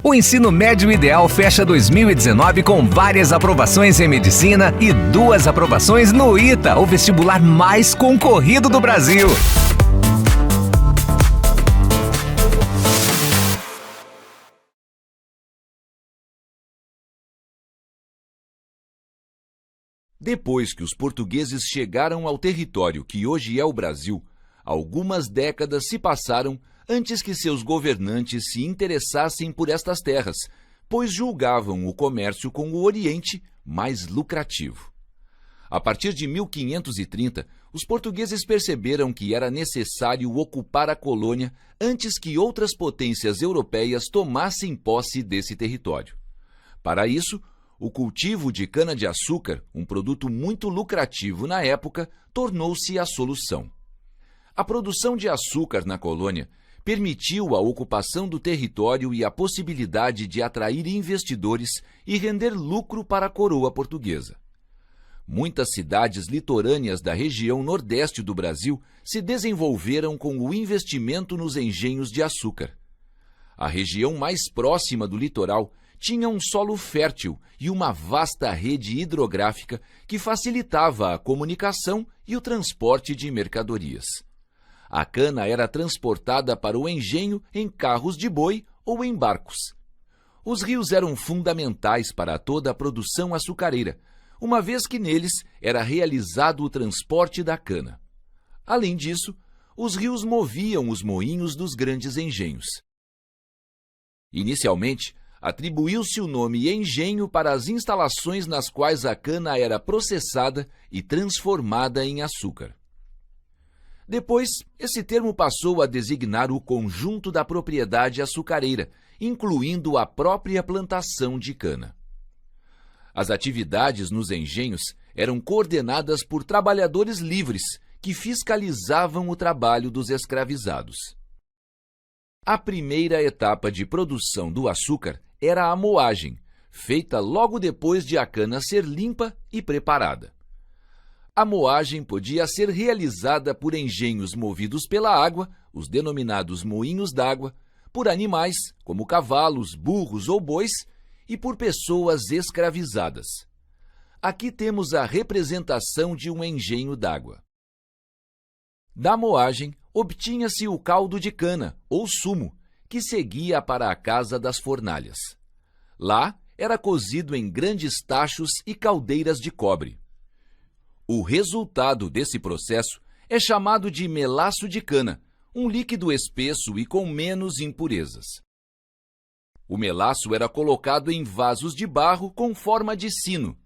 O ensino médio ideal fecha 2019 com várias aprovações em medicina e 2 aprovações no ITA, o vestibular mais concorrido do Brasil. Depois que os portugueses chegaram ao território que hoje é o Brasil, algumas décadas se passaram antes que seus governantes se interessassem por estas terras, pois julgavam o comércio com o Oriente mais lucrativo. A partir de 1530, os portugueses perceberam que era necessário ocupar a colônia antes que outras potências europeias tomassem posse desse território. Para isso, o cultivo de cana-de-açúcar, um produto muito lucrativo na época, tornou-se a solução. A produção de açúcar na colônia permitiu a ocupação do território e a possibilidade de atrair investidores e render lucro para a coroa portuguesa. Muitas cidades litorâneas da região nordeste do Brasil se desenvolveram com o investimento nos engenhos de açúcar. A região mais próxima do litoral tinha um solo fértil e uma vasta rede hidrográfica que facilitava a comunicação e o transporte de mercadorias. A cana era transportada para o engenho em carros de boi ou em barcos. Os rios eram fundamentais para toda a produção açucareira, uma vez que neles era realizado o transporte da cana. Além disso, os rios moviam os moinhos dos grandes engenhos. Inicialmente, atribuiu-se o nome engenho para as instalações nas quais a cana era processada e transformada em açúcar. Depois, esse termo passou a designar o conjunto da propriedade açucareira, incluindo a própria plantação de cana. As atividades nos engenhos eram coordenadas por trabalhadores livres, que fiscalizavam o trabalho dos escravizados. A primeira etapa de produção do açúcar era a moagem, feita logo depois de a cana ser limpa e preparada. A moagem podia ser realizada por engenhos movidos pela água, os denominados moinhos d'água, por animais, como cavalos, burros ou bois, e por pessoas escravizadas. Aqui temos a representação de um engenho d'água. Da moagem, obtinha-se o caldo de cana, ou sumo, que seguia para a casa das fornalhas. Lá, era cozido em grandes tachos e caldeiras de cobre. O resultado desse processo é chamado de melaço de cana, um líquido espesso e com menos impurezas. O melaço era colocado em vasos de barro com forma de sino.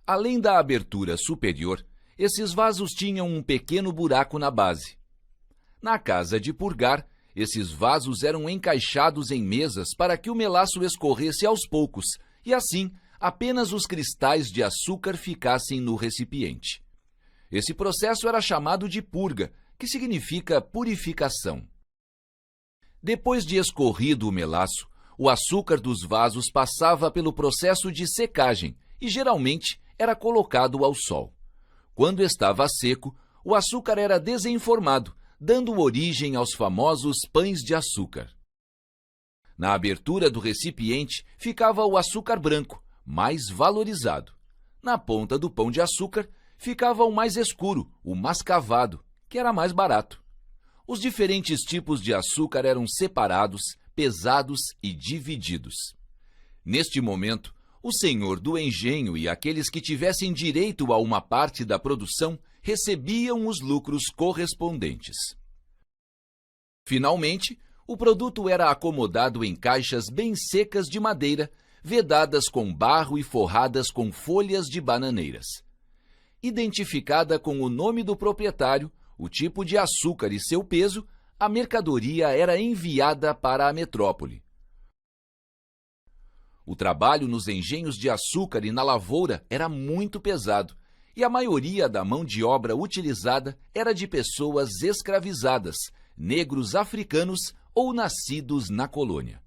Além da abertura superior, esses vasos tinham um pequeno buraco na base. Na casa de purgar, esses vasos eram encaixados em mesas para que o melaço escorresse aos poucos e, assim, apenas os cristais de açúcar ficassem no recipiente. Esse processo era chamado de purga, que significa purificação. Depois de escorrido o melaço, o açúcar dos vasos passava pelo processo de secagem e, geralmente, era colocado ao sol. Quando estava seco, o açúcar era desenformado, dando origem aos famosos pães de açúcar. Na abertura do recipiente ficava o açúcar branco, mais valorizado. Na ponta do pão de açúcar ficava o mais escuro, o mascavado, que era mais barato. Os diferentes tipos de açúcar eram separados, pesados e divididos. Neste momento, o senhor do engenho e aqueles que tivessem direito a uma parte da produção recebiam os lucros correspondentes. Finalmente, o produto era acomodado em caixas bem secas de madeira, vedadas com barro e forradas com folhas de bananeiras. Identificada com o nome do proprietário, o tipo de açúcar e seu peso, a mercadoria era enviada para a metrópole. O trabalho nos engenhos de açúcar e na lavoura era muito pesado, e a maioria da mão de obra utilizada era de pessoas escravizadas, negros africanos ou nascidos na colônia.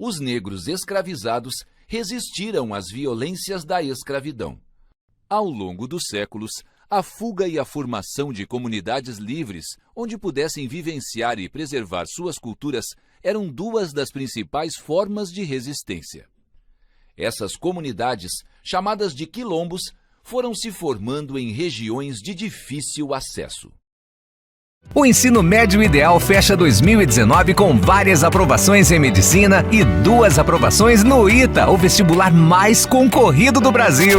Os negros escravizados resistiram às violências da escravidão. Ao longo dos séculos, A fuga e a formação de comunidades livres, onde pudessem vivenciar e preservar suas culturas, eram duas das principais formas de resistência. Essas comunidades, chamadas de quilombos, foram se formando em regiões de difícil acesso. O Ensino Médio Ideal fecha 2019 com várias aprovações em medicina e 2 aprovações no ITA, o vestibular mais concorrido do Brasil.